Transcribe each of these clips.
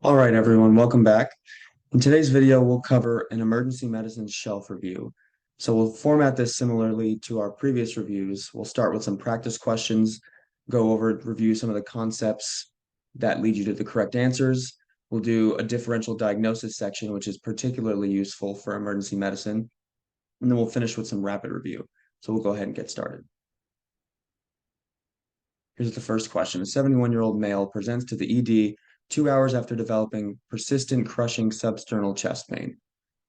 All right, everyone, welcome back. In today's video, we'll cover an emergency medicine shelf review. So we'll format this similarly to our previous reviews. We'll start with some practice questions, review some of the concepts that lead you to the correct answers. We'll do a differential diagnosis section, which is particularly useful for emergency medicine. And then we'll finish with some rapid review. So we'll go ahead and get started. Here's the first question. A 71-year-old male presents to the ED 2 hours after developing persistent crushing substernal chest pain.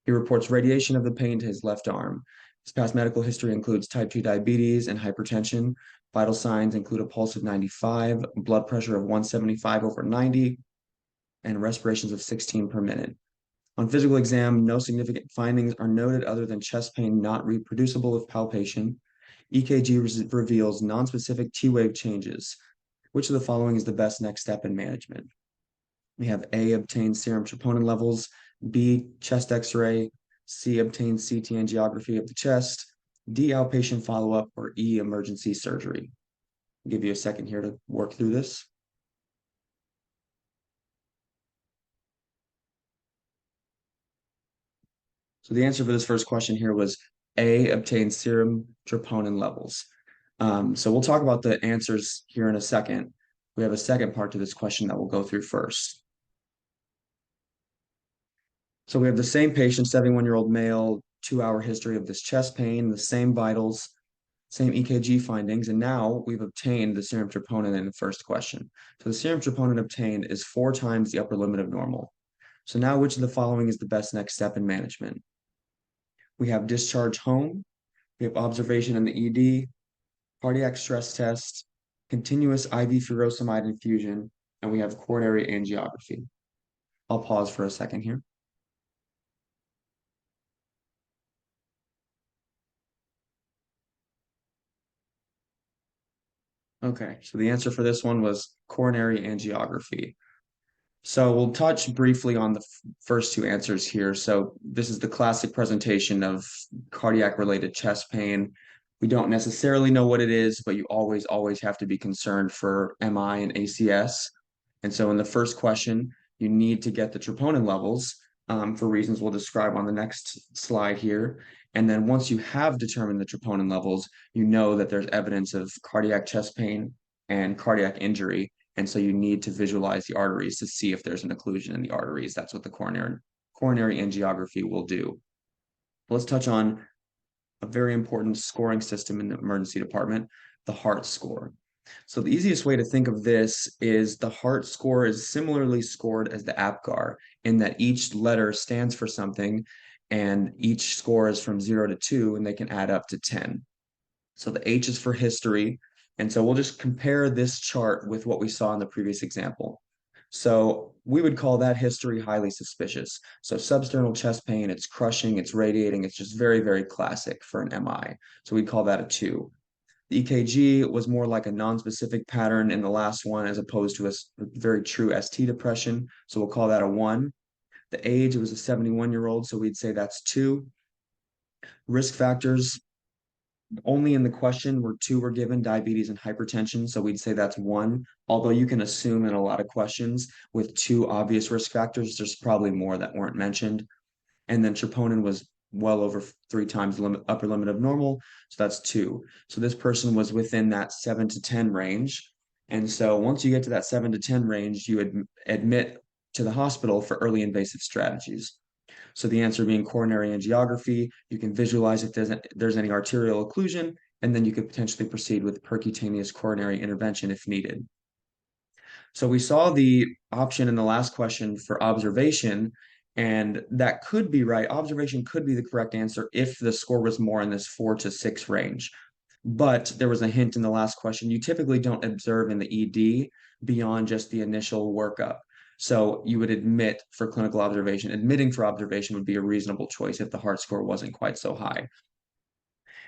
He reports radiation of the pain to his left arm. His past medical history includes type 2 diabetes and hypertension. Vital signs include a pulse of 95, blood pressure of 175/90, and respirations of 16 per minute. On physical exam, no significant findings are noted other than chest pain not reproducible with palpation. EKG reveals nonspecific T-wave changes. Which of the following is the best next step in management? We have A, obtain serum troponin levels, B, chest x-ray, C, obtain CT angiography of the chest, D, outpatient follow-up, or E, emergency surgery. I'll give you a second here to work through this. So the answer for this first question here was A, obtain serum troponin levels. So we'll talk about the answers here in a second. We have a second part to this question that we'll go through first. So we have the same patient, 71-year-old male, 2 hour history of this chest pain, the same vitals, same EKG findings, and now we've obtained the serum troponin in the first question. So the serum troponin obtained is 4 times the upper limit of normal. So now which of the following is the best next step in management? We have discharge home, we have observation in the ED, cardiac stress test, continuous IV furosemide infusion, and we have coronary angiography. I'll pause for a second here. Okay, so the answer for this one was coronary angiography. So we'll touch briefly on the first two answers here. So this is the classic presentation of cardiac related chest pain. We don't necessarily know what it is, but you always have to be concerned for MI and ACS. And so in the first question, you need to get the troponin levels for reasons we'll describe on the next slide here. And then once you have determined the troponin levels, you know that there's evidence of cardiac chest pain and cardiac injury. And so you need to visualize the arteries to see if there's an occlusion in the arteries. That's what the coronary angiography will do. Let's touch on a very important scoring system in the emergency department, the heart score. So the easiest way to think of this is the heart score is similarly scored as the APGAR in that each letter stands for something and each score is from 0 to 2 and they can add up to 10. So the H is for history. And so we'll just compare this chart with what we saw in the previous example. So we would call that history highly suspicious. So substernal chest pain, it's crushing, it's radiating, it's just very classic for an MI. So we'd call that a 2. The EKG was more like a non-specific pattern in the last one as opposed to a very true ST depression. So we'll call that a 1. The age, it was a 71-year-old, so we'd say that's 2. Risk factors, only in the question where 2 were given, diabetes and hypertension, so we'd say that's 1. Although you can assume in a lot of questions with 2 obvious risk factors, there's probably more that weren't mentioned. And then troponin was well over 3 times the upper limit of normal, so that's 2. So this person was within that 7 to 10 range. And so once you get to that 7 to 10 range, you admit to the hospital for early invasive strategies. So the answer being coronary angiography, you can visualize if there's any arterial occlusion, and then you could potentially proceed with percutaneous coronary intervention if needed. So we saw the option in the last question for observation, and that could be right. Observation could be the correct answer if the score was more in this 4 to 6 range. But there was a hint in the last question. You typically don't observe in the ED beyond just the initial workup. So you would admit for clinical observation. Admitting for observation would be a reasonable choice if the heart score wasn't quite so high.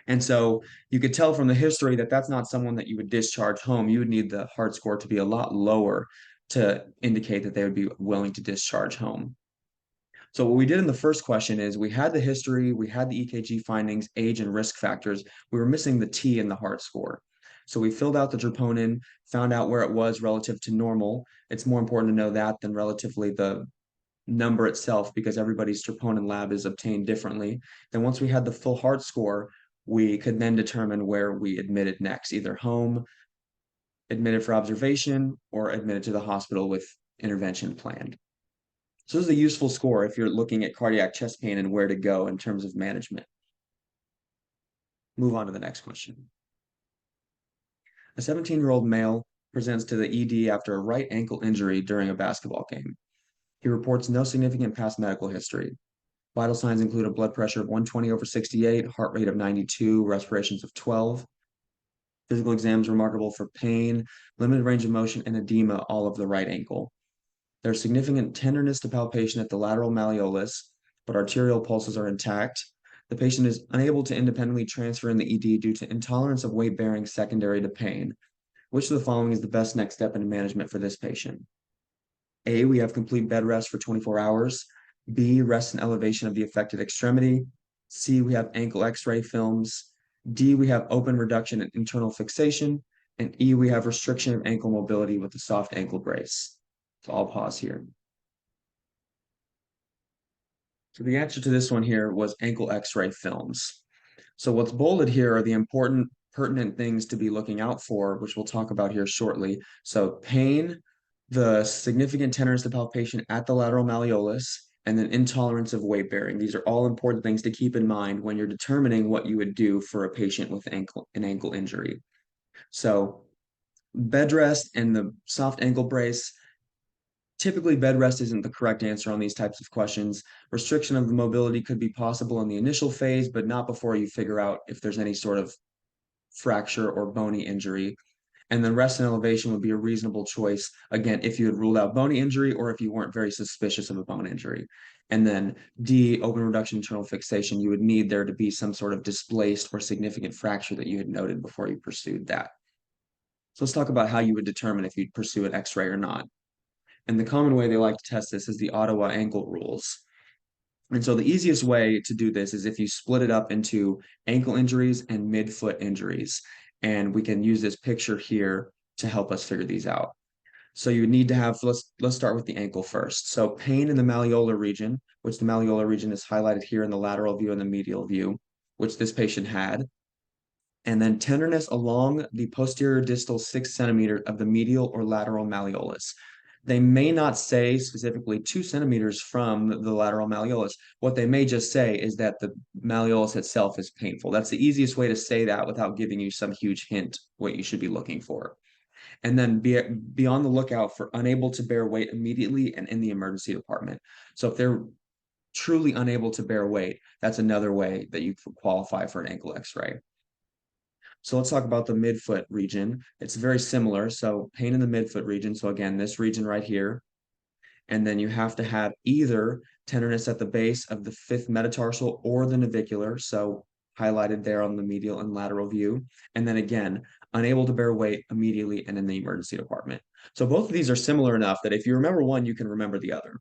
And so you could tell from the history that that's not someone that you would discharge home. You would need the heart score to be a lot lower to indicate that they would be willing to discharge home. So what we did in the first question is we had the history, we had the EKG findings, age and risk factors. We were missing the T in the heart score. So we filled out the troponin, found out where it was relative to normal. It's more important to know that than relatively the number itself because everybody's troponin lab is obtained differently. Then once we had the full heart score, we could then determine where we admitted next, either home, admitted for observation, or admitted to the hospital with intervention planned. So this is a useful score if you're looking at cardiac chest pain and where to go in terms of management. Move on to the next question. A 17-year-old male presents to the ED after a right ankle injury during a basketball game. He reports no significant past medical history. Vital signs include a blood pressure of 120/68, heart rate of 92, respirations of 12. Physical exams remarkable for pain, limited range of motion, and edema all of the right ankle. There's significant tenderness to palpation at the lateral malleolus, but arterial pulses are intact. The patient is unable to independently transfer in the ED due to intolerance of weight bearing secondary to pain. Which of the following is the best next step in management for this patient? A, we have complete bed rest for 24 hours. B, rest and elevation of the affected extremity. C, we have ankle x-ray films. D, we have open reduction and internal fixation. And E, we have restriction of ankle mobility with a soft ankle brace. So I'll pause here. So the answer to this one here was ankle x-ray films. So what's bolded here are the important pertinent things to be looking out for, which we'll talk about here shortly. So pain, the significant tenderness of palpation at the lateral malleolus, and then intolerance of weight bearing. These are all important things to keep in mind when you're determining what you would do for a patient with an ankle injury. So bed rest and the soft ankle brace. Typically, bed rest isn't the correct answer on these types of questions. Restriction of the mobility could be possible in the initial phase, but not before you figure out if there's any sort of fracture or bony injury. And then rest and elevation would be a reasonable choice, again, if you had ruled out bony injury or if you weren't very suspicious of a bone injury. And then D, open reduction internal fixation, you would need there to be some sort of displaced or significant fracture that you had noted before you pursued that. So let's talk about how you would determine if you'd pursue an x-ray or not. And the common way they like to test this is the Ottawa ankle rules. And so the easiest way to do this is if you split it up into ankle injuries and midfoot injuries. And we can use this picture here to help us figure these out. So you would need to have, let's start with the ankle first. So pain in the malleolar region, which the malleolar region is highlighted here in the lateral view and the medial view, which this patient had. And then tenderness along the posterior distal 6 centimeter of the medial or lateral malleolus. They may not say specifically 2 centimeters from the lateral malleolus. What they may just say is that the malleolus itself is painful. That's the easiest way to say that without giving you some huge hint what you should be looking for. And then be on the lookout for unable to bear weight immediately and in the emergency department. So if they're truly unable to bear weight, that's another way that you qualify for an ankle x-ray. So let's talk about the midfoot region. It's very similar. So pain in the midfoot region. So again, this region right here. And then you have to have either tenderness at the base of the fifth metatarsal or the navicular. So highlighted there on the medial and lateral view. And then again, unable to bear weight immediately and in the emergency department. So both of these are similar enough that if you remember one, you can remember the other.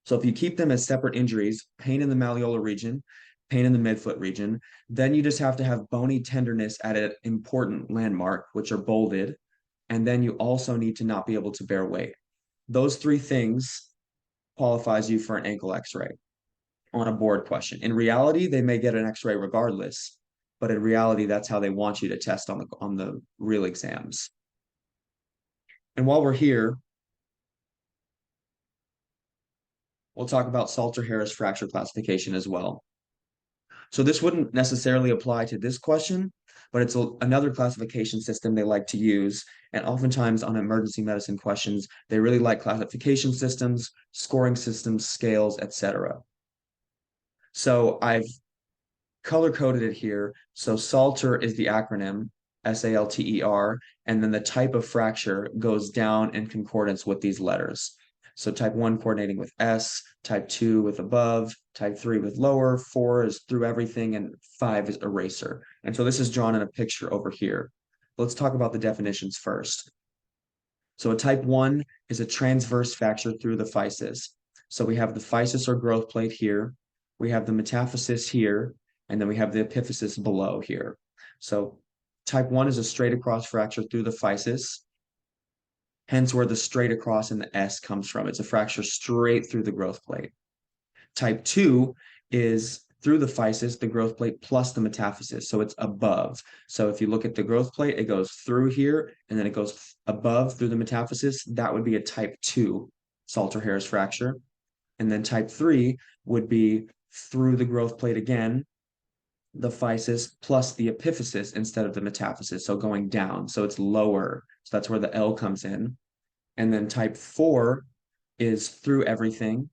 So if you keep them as separate injuries, pain in the malleolar region, pain in the midfoot region, then you just have to have bony tenderness at an important landmark, which are bolded. And then you also need to not be able to bear weight. Those three things qualifies you for an ankle x-ray on a board question. In reality, they may get an x-ray regardless, but in reality, that's how they want you to test on the real exams. And while we're here, we'll talk about Salter-Harris fracture classification as well. So this wouldn't necessarily apply to this question, but it's another classification system they like to use. And oftentimes on emergency medicine questions, they really like classification systems, scoring systems, scales, etc. So I've color-coded it here. So Salter is the acronym, SALTER, and then the type of fracture goes down in concordance with these letters. So type 1 coordinating with S, type 2 with above, type 3 with lower, 4 is through everything, and 5 is eraser. And so this is drawn in a picture over here. Let's talk about the definitions first. So a type 1 is a transverse fracture through the physis. So we have the physis or growth plate here, we have the metaphysis here, and then we have the epiphysis below here. So Type 1 is a straight across fracture through the physis, hence where the straight across in the S comes from. It's a fracture straight through the growth plate. Type 2 is through the physis, the growth plate plus the metaphysis. So it's above. So if you look at the growth plate, it goes through here and then it goes above through the metaphysis. That would be a type 2 Salter-Harris fracture. And then type 3 would be through the growth plate again, the physis plus the epiphysis instead of the metaphysis. So going down. So it's lower. So that's where the L comes in. And then type 4 is through everything.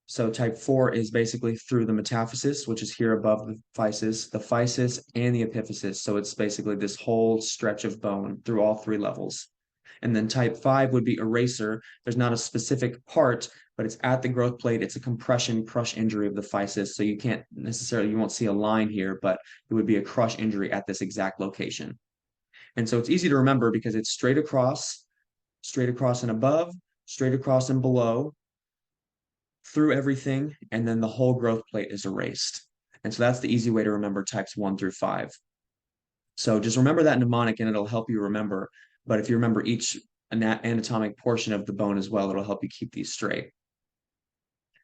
So type 4 is basically through the metaphysis, which is here above the physis, and the epiphysis. So it's basically this whole stretch of bone through all three levels. And then type 5 would be eraser. There's not a specific part, but it's at the growth plate. It's a compression crush injury of the physis. So you can't necessarily, you won't see a line here, but it would be a crush injury at this exact location. And so it's easy to remember because it's straight across and above, straight across and below, through everything, and then the whole growth plate is erased. And so that's the easy way to remember types 1 through 5. So just remember that mnemonic and it'll help you remember. But if you remember each anatomic portion of the bone as well, it'll help you keep these straight.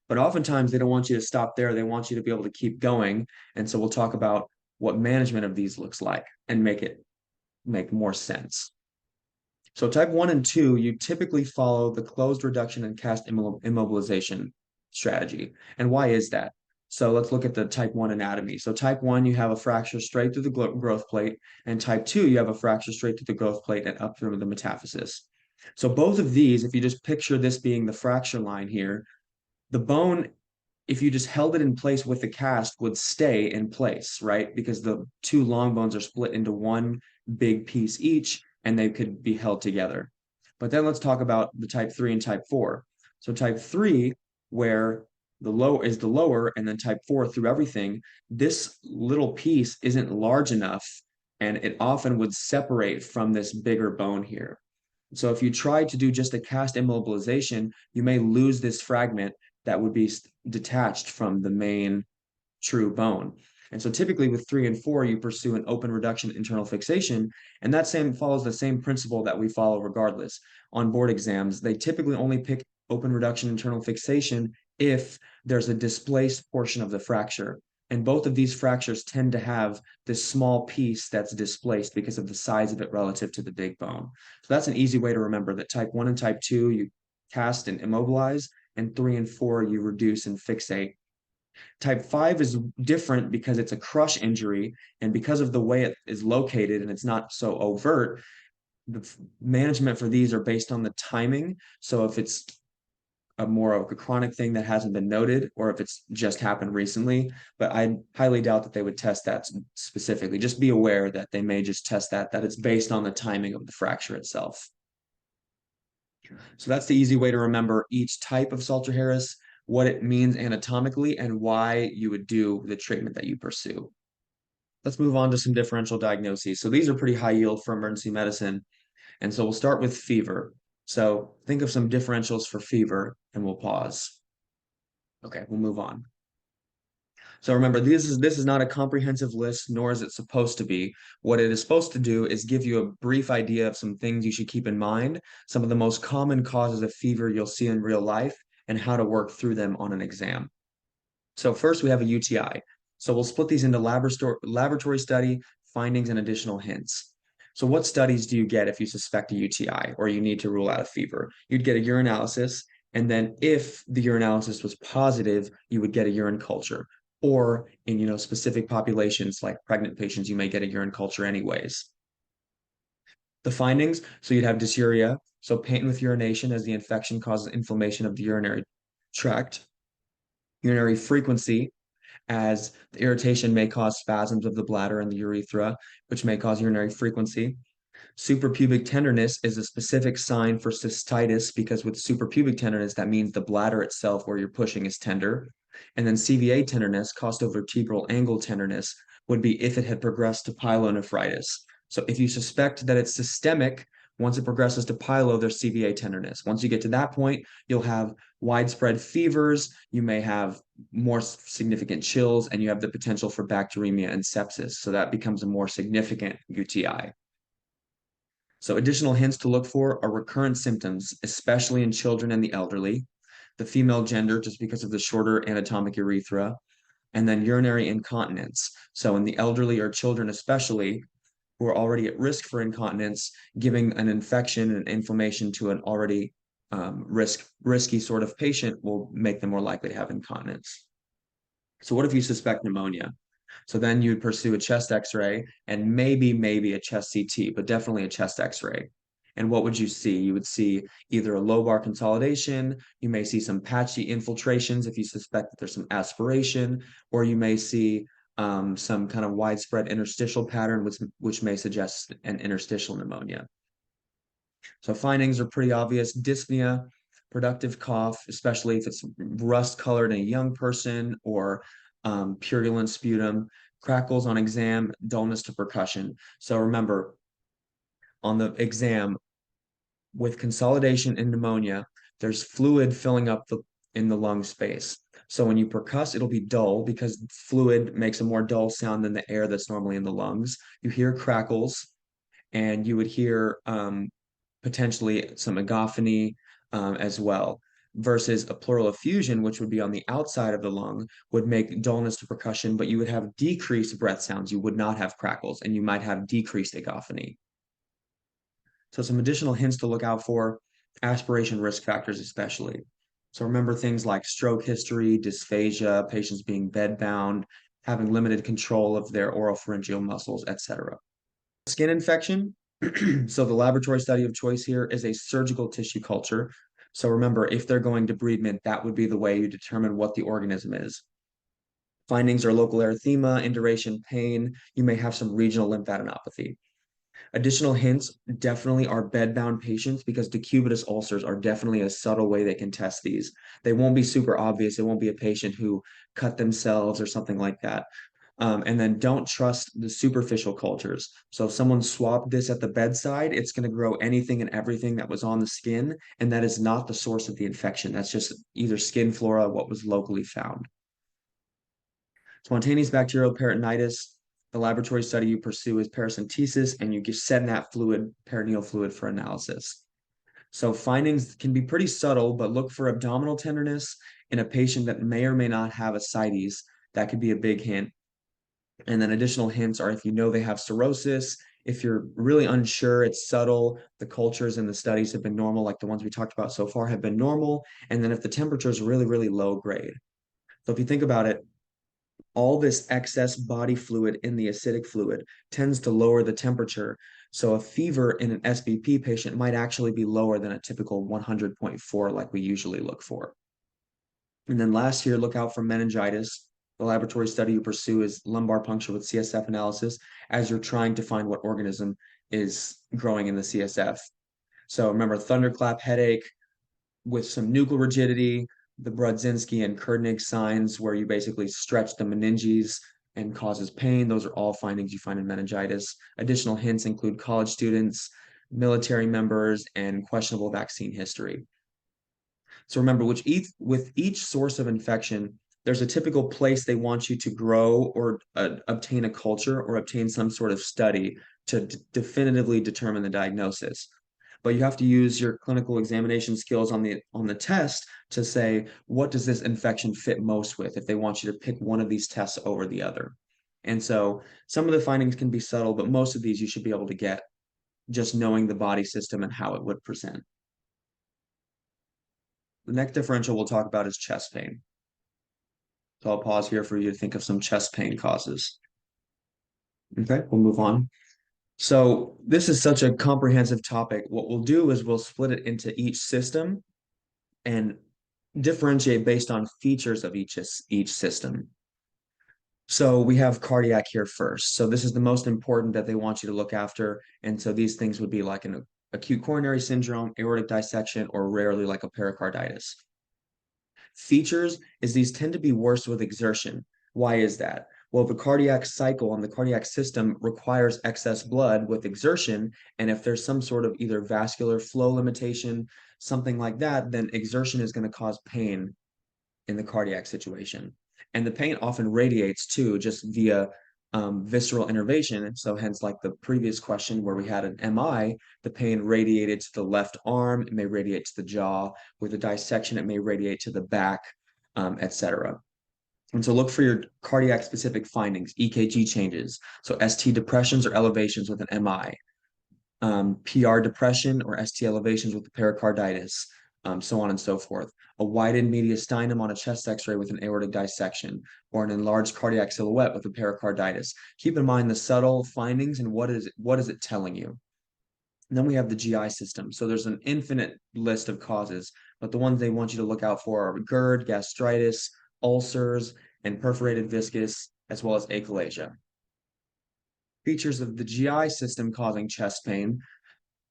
But oftentimes they don't want you to stop there. They want you to be able to keep going. And so we'll talk about what management of these looks like and make more sense. So type 1 and 2, you typically follow the closed reduction and cast immobilization strategy. And why is that? So let's look at the type 1 anatomy. So type 1, you have a fracture straight through the growth plate, and type 2, you have a fracture straight through the growth plate and up through the metaphysis. So both of these, if you just picture this being the fracture line here, the bone, if you just held it in place with the cast, would stay in place, right? Because the two long bones are split into one big piece each, and they could be held together. But then let's talk about the type 3 and type 4. So type 3, where the lower is the lower, and then type 4 through everything, this little piece isn't large enough, and it often would separate from this bigger bone here. So if you try to do just a cast immobilization, you may lose this fragment that would be detached from the main true bone. And so typically with 3 and 4, you pursue an open reduction internal fixation, and that same follows the same principle that we follow regardless. On board exams, they typically only pick open reduction internal fixation if there's a displaced portion of the fracture. And both of these fractures tend to have this small piece that's displaced because of the size of it relative to the big bone. So that's an easy way to remember that type 1 and type 2, you cast and immobilize, and 3 and 4, you reduce and fixate. Type 5 is different because it's a crush injury, and because of the way it is located and it's not so overt, the management for these are based on the timing. So if it's a more of a chronic thing that hasn't been noted, or if it's just happened recently, but I highly doubt that they would test that specifically. Just be aware that they may just test that it's based on the timing of the fracture itself. So that's the easy way to remember each type of Salter-Harris, what it means anatomically, and why you would do the treatment that you pursue. Let's move on to some differential diagnoses. So these are pretty high yield for emergency medicine. And so we'll start with fever. So think of some differentials for fever and we'll pause. Okay, we'll move on. So remember, this is not a comprehensive list, nor is it supposed to be. What it is supposed to do is give you a brief idea of some things you should keep in mind, some of the most common causes of fever you'll see in real life, and how to work through them on an exam. So first we have a UTI. So we'll split these into laboratory study, findings, and additional hints. So what studies do you get if you suspect a UTI or you need to rule out a fever? You'd get a urinalysis, and then if the urinalysis was positive, you would get a urine culture. Or in specific populations like pregnant patients, you may get a urine culture anyways. The findings, so you'd have dysuria, so pain with urination as the infection causes inflammation of the urinary tract. Urinary frequency, as the irritation may cause spasms of the bladder and the urethra, which may cause urinary frequency. Suprapubic tenderness is a specific sign for cystitis because with suprapubic tenderness, that means the bladder itself where you're pushing is tender. And then CVA tenderness, costovertebral angle tenderness, would be if it had progressed to pyelonephritis. So if you suspect that it's systemic, Once it progresses to pyelo, there's CVA tenderness. Once you get to that point, you'll have widespread fevers. You may have more significant chills, and you have the potential for bacteremia and sepsis. So that becomes a more significant UTI. So additional hints to look for are recurrent symptoms, especially in children and the elderly, the female gender, just because of the shorter anatomic urethra, and then urinary incontinence. So in the elderly or children especially, who are already at risk for incontinence, giving an infection and inflammation to an already risky sort of patient will make them more likely to have incontinence. So what if you suspect pneumonia? So then you'd pursue a chest X-ray and maybe a chest CT, but definitely a chest X-ray. And what would you see? You would see either a lobar consolidation, you may see some patchy infiltrations if you suspect that there's some aspiration, or you may see some kind of widespread interstitial pattern, which may suggest an interstitial pneumonia. So findings are pretty obvious. Dyspnea, productive cough, especially if it's rust colored in a young person, or purulent sputum, crackles on exam, dullness to percussion. So remember, on the exam, with consolidation and pneumonia, there's fluid filling up in the lung space. So when you percuss, it'll be dull because fluid makes a more dull sound than the air that's normally in the lungs. You hear crackles, and you would hear potentially some agophony as well, versus a pleural effusion, which would be on the outside of the lung, would make dullness to percussion, but you would have decreased breath sounds. You would not have crackles, and you might have decreased agophony. So some additional hints to look out for: aspiration risk factors especially. So remember things like stroke history, dysphagia, patients being bedbound, having limited control of their oropharyngeal muscles, etc. Skin infection. So the laboratory study of choice here is a surgical tissue culture. So remember, if they're going debridement, that would be the way you determine what the organism is. Findings are local erythema, induration, pain. You may have some regional lymphadenopathy. Additional hints definitely are bedbound patients, because decubitus ulcers are definitely a subtle way they can test these. They won't be super obvious. It won't be a patient who cut themselves or something like that. And then don't trust the superficial cultures. So if someone swabbed this at the bedside, it's going to grow anything and everything that was on the skin, and that is not the source of the infection. That's just either skin flora, what was locally found. Spontaneous bacterial peritonitis, the laboratory study you pursue is paracentesis, and you send that fluid, peritoneal fluid, for analysis. So findings can be pretty subtle, but look for abdominal tenderness in a patient that may or may not have ascites. That could be a big hint. And then additional hints are if you know they have cirrhosis, if you're really unsure, it's subtle, the cultures and the studies have been normal, like the ones we talked about so far have been normal, and then if the temperature is really, really low grade. So if you think about it, all this excess body fluid in the acidic fluid tends to lower the temperature. So a fever in an SBP patient might actually be lower than a typical 100.4 like we usually look for. And then last year, look out for meningitis. The laboratory study you pursue is lumbar puncture with CSF analysis, as you're trying to find what organism is growing in the CSF. So remember, thunderclap headache with some nuchal rigidity, the Brodzinski and Kerdnig signs, where you basically stretch the meninges and causes pain. Those are all findings you find in meningitis. Additional hints include college students, military members, and questionable vaccine history. So remember, with each source of infection, there's a typical place they want you to grow or obtain a culture or obtain some sort of study to definitively determine the diagnosis. But you have to use your clinical examination skills on the test to say, what does this infection fit most with, if they want you to pick one of these tests over the other. And so some of the findings can be subtle, but most of these you should be able to get just knowing the body system and how it would present. The next differential we'll talk about is chest pain. So I'll pause here for you to think of some chest pain causes. Okay, we'll move on. So this is such a comprehensive topic. What we'll do is we'll split it into each system and differentiate based on features of each system. So we have cardiac here first. So this is the most important that they want you to look after. And so these things would be like an acute coronary syndrome, aortic dissection, or rarely like a pericarditis. Features is these tend to be worse with exertion. Why is that? Well, the cardiac cycle and the cardiac system requires excess blood with exertion. And if there's some sort of either vascular flow limitation, something like that, then exertion is going to cause pain in the cardiac situation. And the pain often radiates too, just via visceral innervation. So hence, like the previous question where we had an MI, the pain radiated to the left arm, it may radiate to the jaw. With a dissection, it may radiate to the back, etc. And so look for your cardiac specific findings, EKG changes. So ST depressions or elevations with an MI, PR depression or ST elevations with the pericarditis, so on and so forth. A widened mediastinum on a chest x-ray with an aortic dissection, or an enlarged cardiac silhouette with a pericarditis. Keep in mind the subtle findings and what is it telling you. And then we have the GI system. So there's an infinite list of causes, but the ones they want you to look out for are GERD, gastritis, ulcers, and perforated viscus, as well as achalasia. Features of the GI system causing chest pain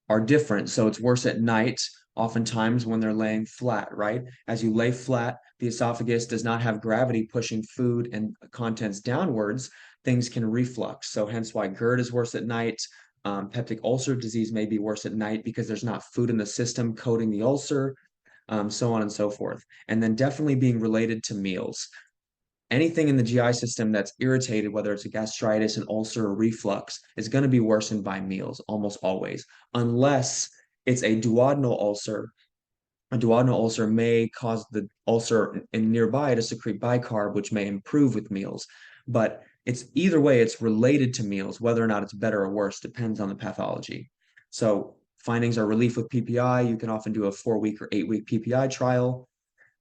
are different. So it's worse at night, oftentimes when they're laying flat, right? As you lay flat, the esophagus does not have gravity pushing food and contents downwards. Things can reflux. So hence why GERD is worse at night. Peptic ulcer disease may be worse at night because there's not food in the system coating the ulcer, so on and so forth. And then definitely being related to meals. Anything in the GI system that's irritated, whether it's a gastritis, an ulcer, or reflux, is going to be worsened by meals almost always, unless it's a duodenal ulcer. A duodenal ulcer may cause the ulcer in nearby to secrete bicarb, which may improve with meals. But it's either way, it's related to meals. Whether or not it's better or worse depends on the pathology. So findings are relief with PPI. You can often do a 4-week or 8-week PPI trial.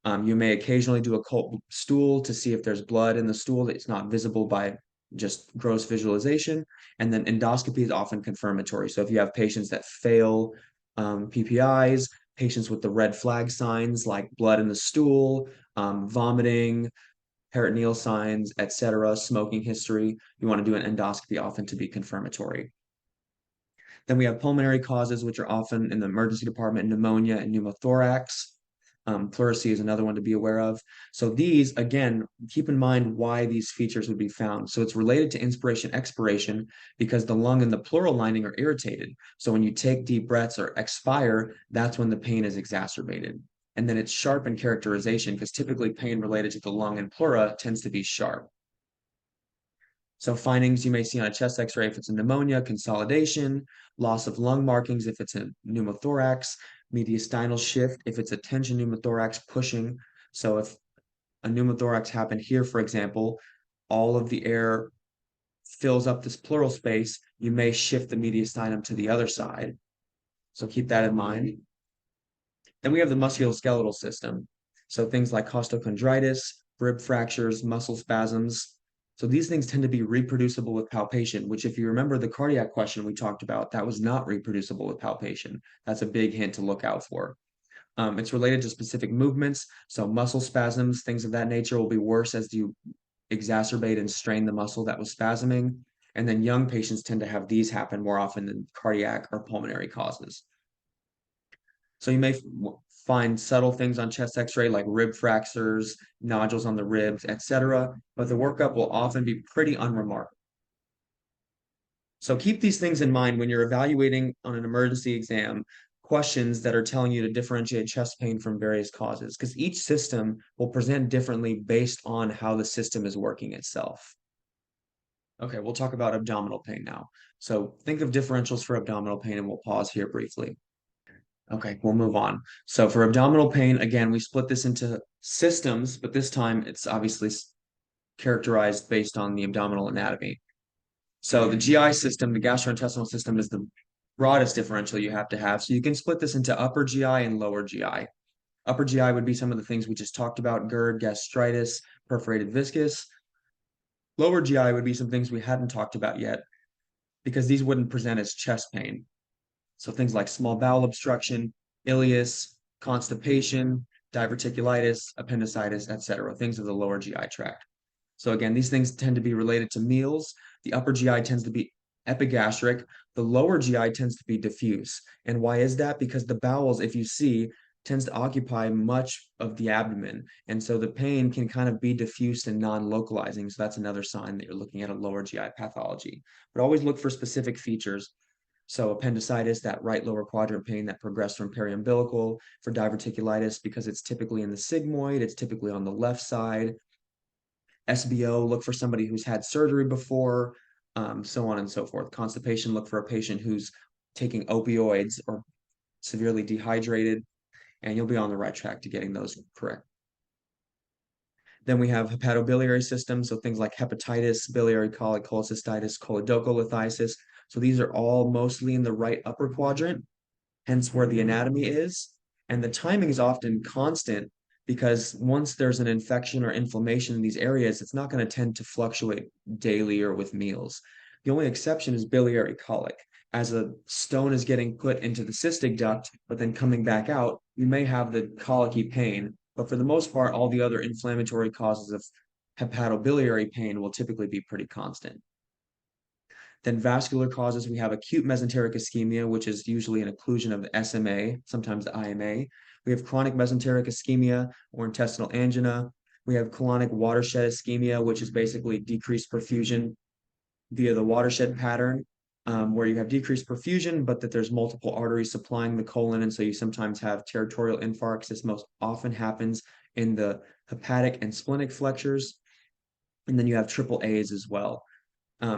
You may occasionally do a cold stool to see if there's blood in the stool that's not visible by just gross visualization. And then endoscopy is often confirmatory. So if you have patients that fail PPIs, patients with the red flag signs like blood in the stool, vomiting, peritoneal signs, etc., smoking history, you want to do an endoscopy often to be confirmatory. Then we have pulmonary causes, which are often in the emergency department, pneumonia and pneumothorax. Pleurisy is another one to be aware of. So these, again, keep in mind why these features would be found. So it's related to inspiration, expiration, because the lung and the pleural lining are irritated. So when you take deep breaths or expire, that's when the pain is exacerbated. And then it's sharp in characterization because typically pain related to the lung and pleura tends to be sharp. So findings you may see on a chest x-ray if it's a pneumonia, consolidation, loss of lung markings if it's a pneumothorax, mediastinal shift if it's a tension pneumothorax pushing. So if a pneumothorax happened here, for example, all of the air fills up this pleural space, you may shift the mediastinum to the other side. So keep that in mind. Then we have the musculoskeletal system. So things like costochondritis, rib fractures, muscle spasms. So these things tend to be reproducible with palpation, which if you remember the cardiac question we talked about, that was not reproducible with palpation. That's a big hint to look out for. It's related to specific movements. So muscle spasms, things of that nature will be worse as you exacerbate and strain the muscle that was spasming. And then young patients tend to have these happen more often than cardiac or pulmonary causes. So you may find subtle things on chest x-ray like rib fractures, nodules on the ribs, etc. But the workup will often be pretty unremarkable. So keep these things in mind when you're evaluating on an emergency exam questions that are telling you to differentiate chest pain from various causes, because each system will present differently based on how the system is working itself. Okay, we'll talk about abdominal pain now. So think of differentials for abdominal pain, and we'll pause here briefly. Okay, we'll move on. So for abdominal pain, again, we split this into systems, but this time it's obviously characterized based on the abdominal anatomy. So the GI system, the gastrointestinal system, is the broadest differential you have to have. So you can split this into upper GI and lower GI. Upper GI would be some of the things we just talked about: GERD, gastritis, perforated viscus. Lower GI would be some things we hadn't talked about yet, because these wouldn't present as chest pain. So things like small bowel obstruction, ileus, constipation, diverticulitis, appendicitis, etc., things of the lower GI tract. So again, these things tend to be related to meals. The upper GI tends to be epigastric. The lower GI tends to be diffuse. And why is that? Because the bowels, if you see, tends to occupy much of the abdomen. And so the pain can kind of be diffuse and non-localizing. So that's another sign that you're looking at a lower GI pathology. But always look for specific features. So appendicitis, that right lower quadrant pain that progressed from periumbilical, for diverticulitis, because it's typically in the sigmoid, it's typically on the left side. SBO, look for somebody who's had surgery before, so on and so forth. Constipation, look for a patient who's taking opioids or severely dehydrated, and you'll be on the right track to getting those correct. Then we have hepatobiliary system, so things like hepatitis, biliary colic, cholecystitis, choledocholithiasis. So these are all mostly in the right upper quadrant, hence where the anatomy is. And the timing is often constant because once there's an infection or inflammation in these areas, it's not going to tend to fluctuate daily or with meals. The only exception is biliary colic. As a stone is getting put into the cystic duct, but then coming back out, you may have the colicky pain. But for the most part, all the other inflammatory causes of hepatobiliary pain will typically be pretty constant. Then vascular causes, we have acute mesenteric ischemia, which is usually an occlusion of the SMA, sometimes the IMA. We have chronic mesenteric ischemia or intestinal angina. We have colonic watershed ischemia, which is basically decreased perfusion via the watershed pattern, where you have decreased perfusion, but that there's multiple arteries supplying the colon. And so you sometimes have territorial infarcts. This most often happens in the hepatic and splenic flexures. And then you have triple A's as well.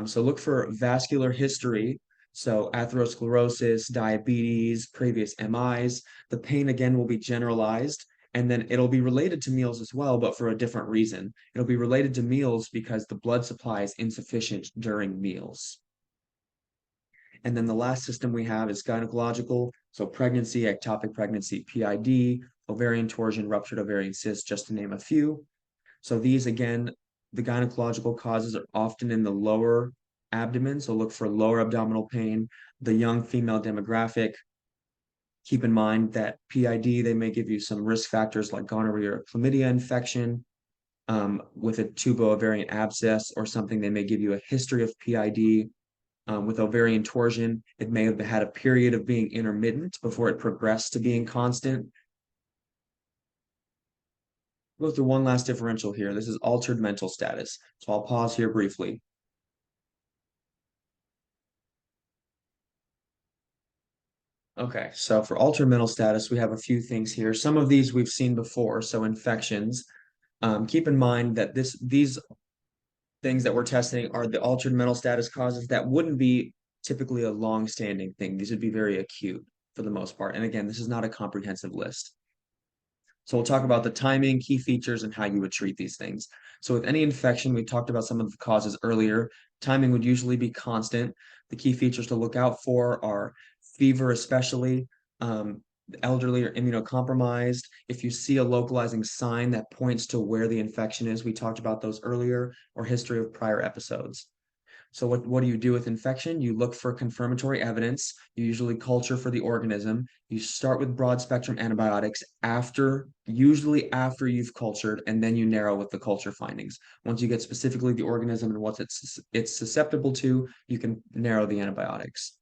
So look for vascular history. So atherosclerosis, diabetes, previous MIs. The pain again will be generalized, and then it'll be related to meals as well, but for a different reason. It'll be related to meals because the blood supply is insufficient during meals. And then the last system we have is gynecological. So pregnancy, ectopic pregnancy, PID, ovarian torsion, ruptured ovarian cyst, just to name a few. So these, again, the gynecological causes are often in the lower abdomen. So look for lower abdominal pain. The young female demographic, keep in mind that PID, they may give you some risk factors like gonorrhea or chlamydia infection. With a tubo-ovarian abscess or something, they may give you a history of PID. With ovarian torsion, it may have had a period of being intermittent before it progressed to being constant. Go through one last differential here. This is altered mental status. So I'll pause here briefly. Okay, so for altered mental status, we have a few things here. Some of these we've seen before, so infections. Keep in mind that these things that we're testing are the altered mental status causes that wouldn't be typically a long-standing thing. These would be very acute for the most part. And again, this is not a comprehensive list. So we'll talk about the timing, key features, and how you would treat these things. So with any infection, we talked about some of the causes earlier. Timing would usually be constant. The key features to look out for are fever, especially elderly or immunocompromised. If you see a localizing sign that points to where the infection is, we talked about those earlier, or history of prior episodes. So what do you do with infection? You look for confirmatory evidence. You usually culture for the organism. You start with broad spectrum antibiotics usually after you've cultured, and then you narrow with the culture findings. Once you get specifically the organism and what it's susceptible to, you can narrow the antibiotics.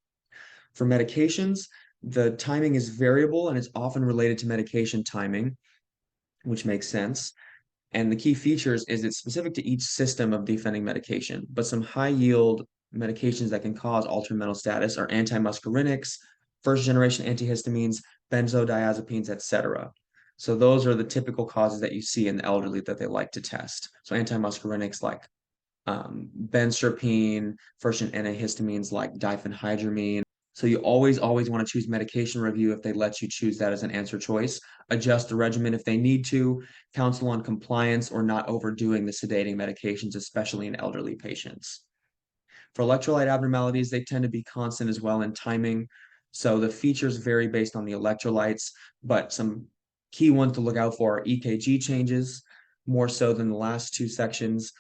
For medications, the timing is variable and it's often related to medication timing, which makes sense. And the key features is it's specific to each system of defending medication, but some high yield medications that can cause altered mental status are antimuscarinics, first generation antihistamines, benzodiazepines, etc. So those are the typical causes that you see in the elderly that they like to test. So antimuscarinics like benztropine, first gen antihistamines like diphenhydramine. So you always want to choose medication review if they let you choose that as an answer choice. Adjust the regimen if they need to, counsel on compliance or not overdoing the sedating medications, especially in elderly patients. For electrolyte abnormalities, they tend to be constant as well in timing. So the features vary based on the electrolytes, but some key ones to look out for are EKG changes, more so than the last two sections,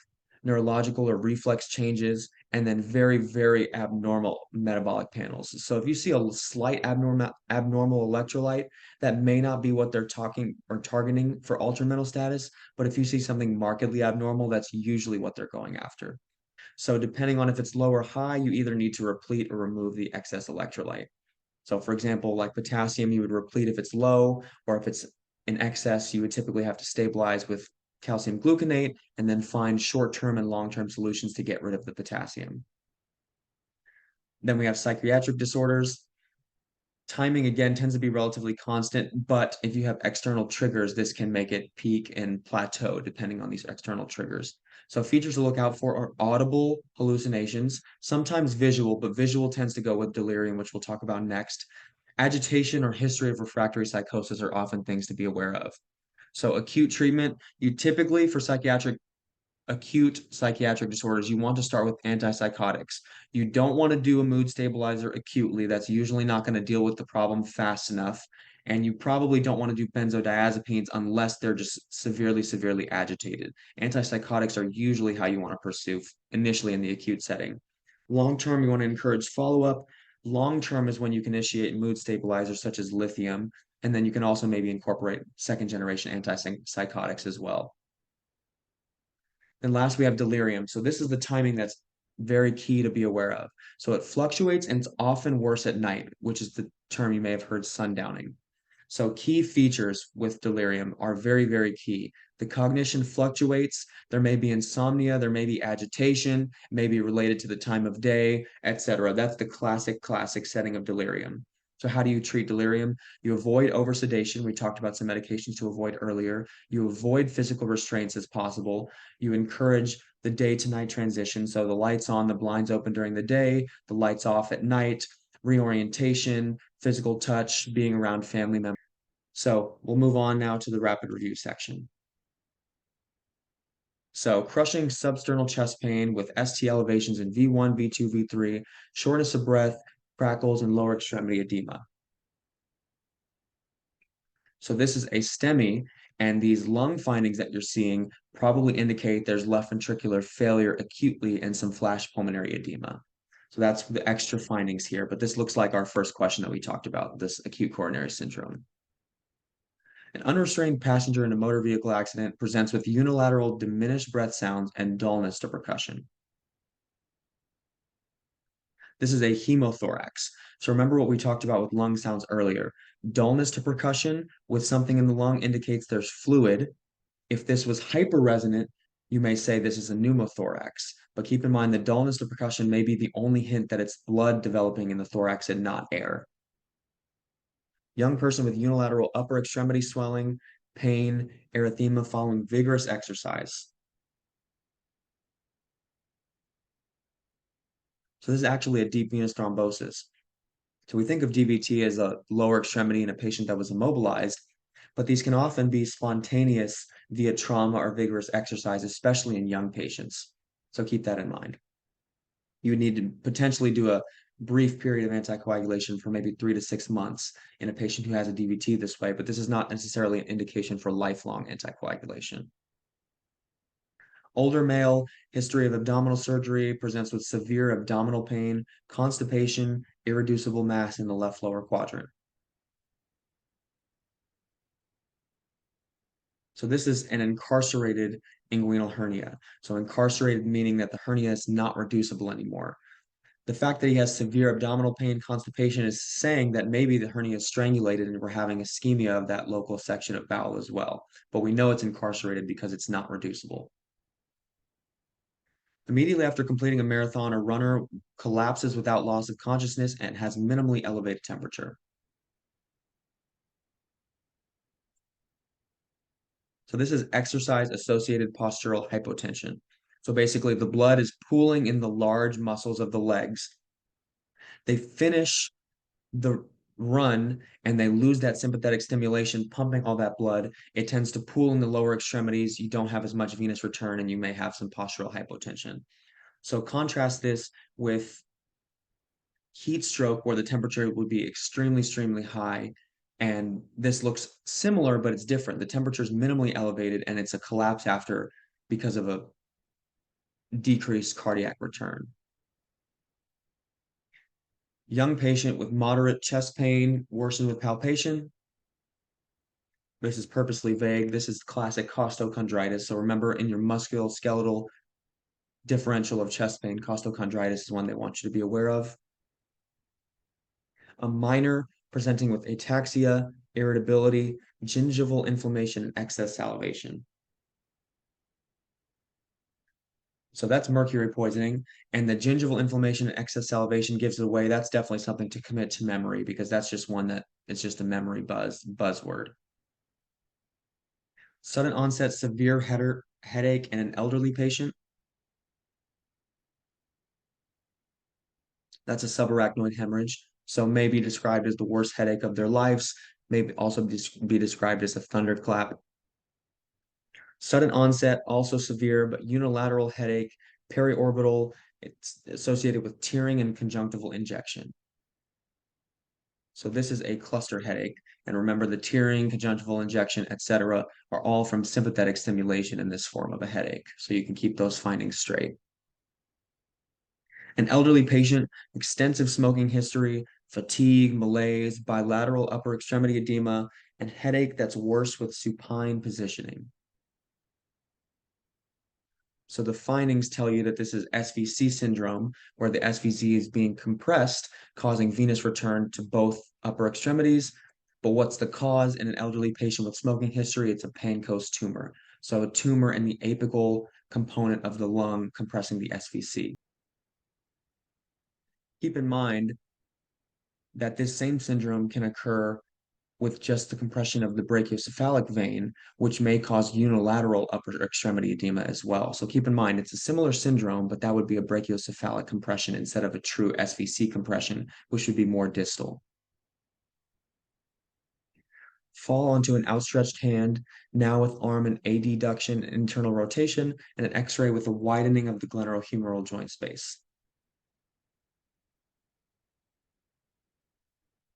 neurological or reflex changes, and then very, very abnormal metabolic panels. So if you see a slight abnormal electrolyte, that may not be what they're talking or targeting for altered mental status, but if you see something markedly abnormal, that's usually what they're going after. So depending on if it's low or high, you either need to replete or remove the excess electrolyte. So for example, like potassium, you would replete if it's low, or if it's in excess, you would typically have to stabilize with calcium gluconate and then find short-term and long-term solutions to get rid of the potassium. Then we have psychiatric disorders. Timing again tends to be relatively constant, but if you have external triggers, this can make it peak and plateau depending on these external triggers. So features to look out for are audible hallucinations, sometimes visual, but visual tends to go with delirium, which we'll talk about next. Agitation or history of refractory psychosis are often things to be aware of. So acute treatment, you typically for acute psychiatric disorders, you want to start with antipsychotics. You don't want to do a mood stabilizer acutely. That's usually not going to deal with the problem fast enough. And you probably don't want to do benzodiazepines unless they're just severely, severely agitated. Antipsychotics are usually how you want to pursue initially in the acute setting. Long term, you want to encourage follow up. Long term is when you can initiate mood stabilizers such as lithium. And then you can also maybe incorporate second generation antipsychotics as well. And last, we have delirium. So this is the timing that's very key to be aware of. So it fluctuates and it's often worse at night, which is the term you may have heard sundowning. So key features with delirium are very, very key. The cognition fluctuates. There may be insomnia, there may be agitation, may be related to the time of day, etc. That's the classic setting of delirium. So how do you treat delirium? You avoid oversedation. We talked about some medications to avoid earlier. You avoid physical restraints as possible. You encourage the day to night transition. So the lights on, the blinds open during the day, the lights off at night, reorientation, physical touch, being around family members. So we'll move on now to the rapid review section. So crushing substernal chest pain with ST elevations in V1, V2, V3, shortness of breath, crackles, and lower extremity edema. So this is a STEMI, and these lung findings that you're seeing probably indicate there's left ventricular failure acutely and some flash pulmonary edema. So that's the extra findings here, but this looks like our first question that we talked about, this acute coronary syndrome. An unrestrained passenger in a motor vehicle accident presents with unilateral diminished breath sounds and dullness to percussion. This is a hemothorax. So remember what we talked about with lung sounds earlier. Dullness to percussion with something in the lung indicates there's fluid. If this was hyperresonant, you may say this is a pneumothorax. But keep in mind the dullness to percussion may be the only hint that it's blood developing in the thorax and not air. Young person with unilateral upper extremity swelling, pain, erythema following vigorous exercise. So this is actually a deep venous thrombosis. So we think of DVT as a lower extremity in a patient that was immobilized, but these can often be spontaneous via trauma or vigorous exercise, especially in young patients. So keep that in mind. You would need to potentially do a brief period of anticoagulation for maybe 3 to 6 months in a patient who has a DVT this way, but this is not necessarily an indication for lifelong anticoagulation. Older male, history of abdominal surgery, presents with severe abdominal pain, constipation, irreducible mass in the left lower quadrant. So this is an incarcerated inguinal hernia. So incarcerated meaning that the hernia is not reducible anymore. The fact that he has severe abdominal pain, constipation is saying that maybe the hernia is strangulated and we're having ischemia of that local section of bowel as well. But we know it's incarcerated because it's not reducible. Immediately after completing a marathon, a runner collapses without loss of consciousness and has minimally elevated temperature. So this is exercise-associated postural hypotension. So basically, the blood is pooling in the large muscles of the legs. They finish the run and they lose that sympathetic stimulation, pumping all that blood. It tends to pool in the lower extremities. You don't have as much venous return and you may have some postural hypotension. So contrast this with heat stroke where the temperature would be extremely high. And this looks similar, but it's different. The temperature is minimally elevated and it's a collapse after because of a decreased cardiac return. Young patient with moderate chest pain worsened with palpation. This is purposely vague. This is classic costochondritis. So remember in your musculoskeletal differential of chest pain, costochondritis is one they want you to be aware of. A minor presenting with ataxia, irritability, gingival inflammation, and excess salivation. So that's mercury poisoning, and the gingival inflammation and excess salivation gives it away. That's definitely something to commit to memory because that's just one that it's just a memory buzzword. Sudden onset severe headache in an elderly patient. That's a subarachnoid hemorrhage. So maybe described as the worst headache of their lives, maybe also be described as a thunderclap. Sudden onset, also severe, but unilateral headache, periorbital, it's associated with tearing and conjunctival injection. So this is a cluster headache. And remember, the tearing, conjunctival injection, etc., are all from sympathetic stimulation in this form of a headache. So you can keep those findings straight. An elderly patient, extensive smoking history, fatigue, malaise, bilateral upper extremity edema, and headache that's worse with supine positioning. So the findings tell you that this is SVC syndrome, where the SVC is being compressed, causing venous return to both upper extremities. But what's the cause in an elderly patient with smoking history? It's a Pancoast tumor. So a tumor in the apical component of the lung compressing the SVC. Keep in mind that this same syndrome can occur with just the compression of the brachiocephalic vein, which may cause unilateral upper extremity edema as well. So keep in mind, it's a similar syndrome, but that would be a brachiocephalic compression instead of a true SVC compression, which would be more distal. Fall onto an outstretched hand, now with arm and adduction, internal rotation, and an X-ray with a widening of the glenohumeral joint space.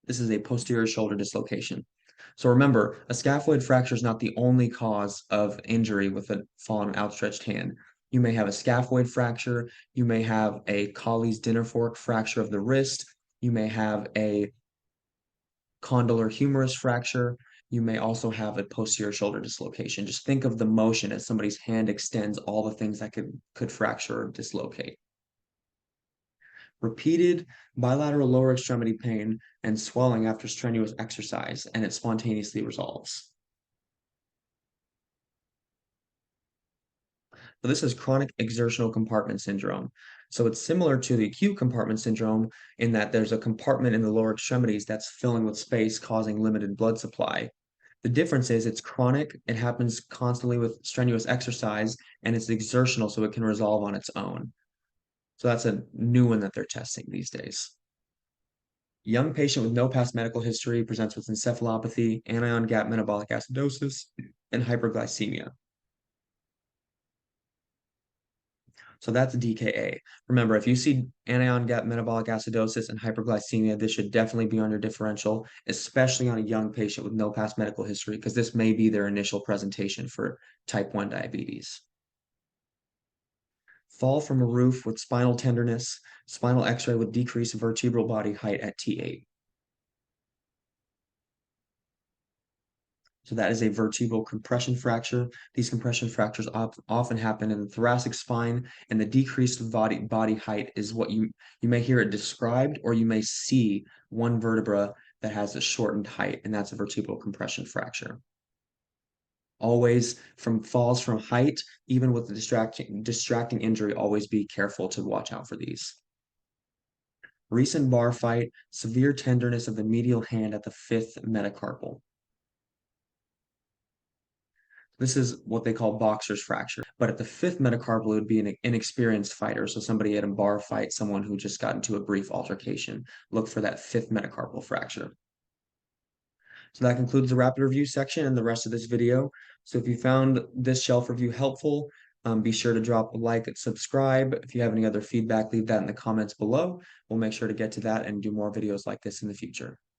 This is a posterior shoulder dislocation. So remember, a scaphoid fracture is not the only cause of injury with a fall on an outstretched hand. You may have a scaphoid fracture. You may have a Colles dinner fork fracture of the wrist. You may have a condylar humerus fracture. You may also have a posterior shoulder dislocation. Just think of the motion as somebody's hand extends, all the things that could fracture or dislocate. Repeated bilateral lower extremity pain and swelling after strenuous exercise, and it spontaneously resolves. So this is chronic exertional compartment syndrome. So it's similar to the acute compartment syndrome in that there's a compartment in the lower extremities that's filling with space, causing limited blood supply. The difference is it's chronic, it happens constantly with strenuous exercise, and it's exertional, so it can resolve on its own. So that's a new one that they're testing these days. Young patient with no past medical history presents with encephalopathy, anion gap metabolic acidosis, and hyperglycemia. So that's DKA. Remember, if you see anion gap metabolic acidosis and hyperglycemia, this should definitely be on your differential, especially on a young patient with no past medical history, because this may be their initial presentation for type 1 diabetes. Fall from a roof with spinal tenderness, spinal x-ray with decreased vertebral body height at T8. So that is a vertebral compression fracture. These compression fractures often happen in the thoracic spine, and the decreased body height is what you may hear it described, or you may see one vertebra that has a shortened height, and that's a vertebral compression fracture. Always from falls from height, even with the distracting injury, always be careful to watch out for these. Recent bar fight, severe tenderness of the medial hand at the fifth metacarpal. This is what they call boxer's fracture. But at the fifth metacarpal, it would be an inexperienced fighter. So somebody at a bar fight, someone who just got into a brief altercation. Look for that fifth metacarpal fracture. So that concludes the rapid review section and the rest of this video. So if you found this shelf review helpful, be sure to drop a like and subscribe. If you have any other feedback, leave that in the comments below. We'll make sure to get to that and do more videos like this in the future.